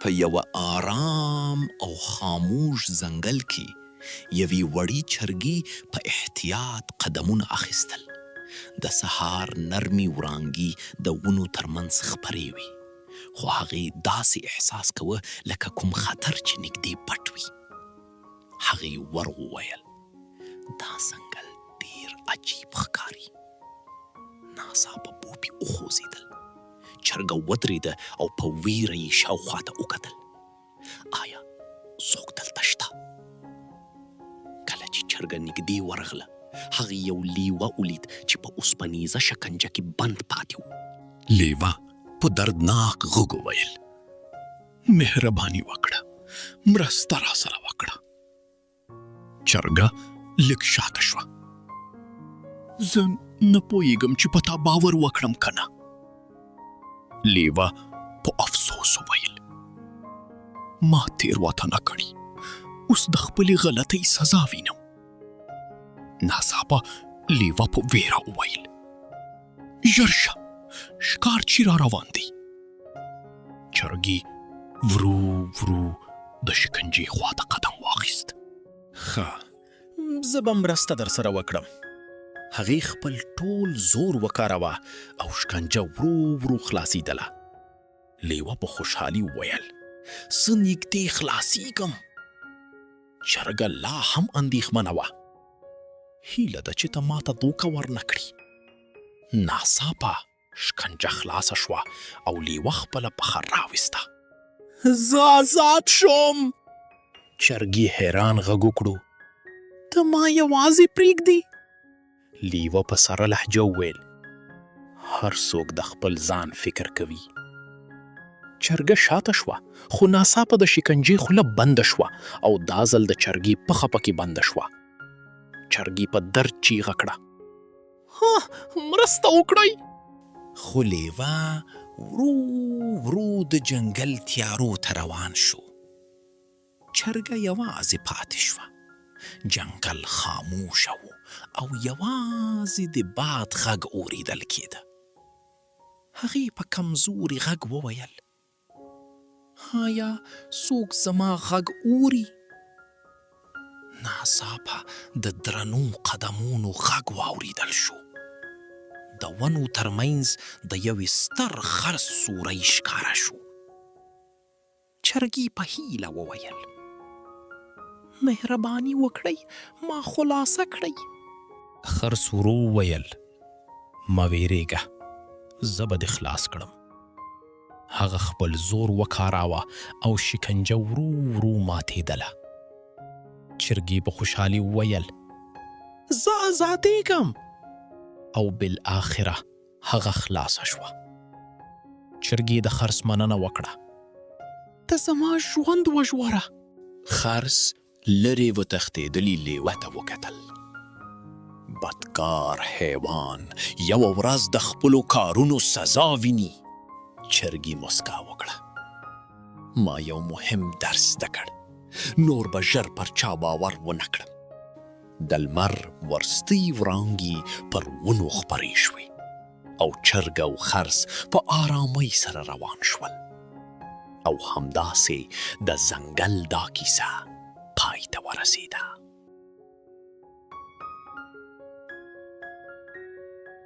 په یوه آرام او خاموش ځنګل کې یوې وړې چرګې په احتیاط قدمونه اخیستل. د سهار نرمې وړانګې د ونو ترمنځ خپرې وې، خو هغې داسې احساس کوه لکه کوم خطر چې نږدې پټ وي. هغې وویل دا ځنګل ډېر عجیب ښکاري. ناڅاپه بوپي وخوځېدل. چرګه ودرېده او په ویره یې شاوخوا ته وکتل. آیا څوک دلته شته؟ کله چې چرګه نږدې ورغله، هغې یو لیوه ولید چې په اوسپنیزه شکنجه کې بند پاتې و. لیوه په دردناک غږ وویل مهرباني وکړه، مرسته راسره وکړه. چرګه لږ شاته شوه. زه نه پوهېږم چې په تا باور وکړم که نه. لیوه په افسوس وویل ما تېروتنه کړې، اوس د خپلې غلطۍ سزا وینم. ناڅاپه لیوه په ویره وویل ژر شه، ښکار چې را روان دی. چرګې ورو ورو د شکنجې خواته قدم واخیست. ښه، زه به مرسته در سره وکړم. هغې خپل ټول زور وکاروه او شکنجه ورو ورو خلاصېدله. لیوه په خوشحالي وویل زه نږدې خلاصېږم. چرګه لا هم اندېښمنه وه. هیله ده چې ته ماته دوکه ورنه کړي. ناڅاپه شکنجه خلاصه شوه او لیوه خپله پښه راویسته. زه آزاد شوم. چرګې حیران غږ وکړو ته ما یوازې پرېږدې؟ لیوه په سره لهجه وویل هر څوک د خپل ځان فکر کوي. چرګه شاته شوه، خو ناڅاپه د شکنجې خوله بنده شوه او دا ځل د چرګې پښه پکې بنده شوه. چرګې په درد چیغه کړه مرسته وکړئ. خو لیوه ورو ورو د جنګل تیارو ته روان شو. چرګه یوازې پاتې شوه. جنګل خاموشه و او یوازې د باد غږ اورېدل کېده. هغې په کمزوري غږ وویل آیا څوک زما غږ اوري؟ ناڅاپه د درنو قدمونو غږ واورېدل شو. د ونو ترمنځ د یوې ستر خرس سوری ښکاره شو. چرګې په هیله وویل مهرباني وکړئ، ما خلاصه کړئ. خرس ورو وویل مه ویرېږه، زه به دې خلاص کړم. هغه خپل زور وکاراوه او شکنجه ورو ورو ماتېدله. چرګې په خوشحالي وویل زه آزادېږم. او بالاخره هغه خلاصه شوه. چرګې د خرس مننه وکړه. ته زما ژوند وژغوره. خرس لرې وتښتېدلي لیوه ته وکتل. بدکار حیوان یوه ورځ د خپلو کارونو سزا ویني. چرګې مسکا وکړه. ما یو مهم درس زده کړ. نور به ژر پر چا باور ونه کړم. د لمر ورستۍ وړانګې پر ونو خپرې شوې او چرګ او خرس په آرامۍ سره روان شول. او همداسې د ځنګل دا کیسه پای ته ورسېده.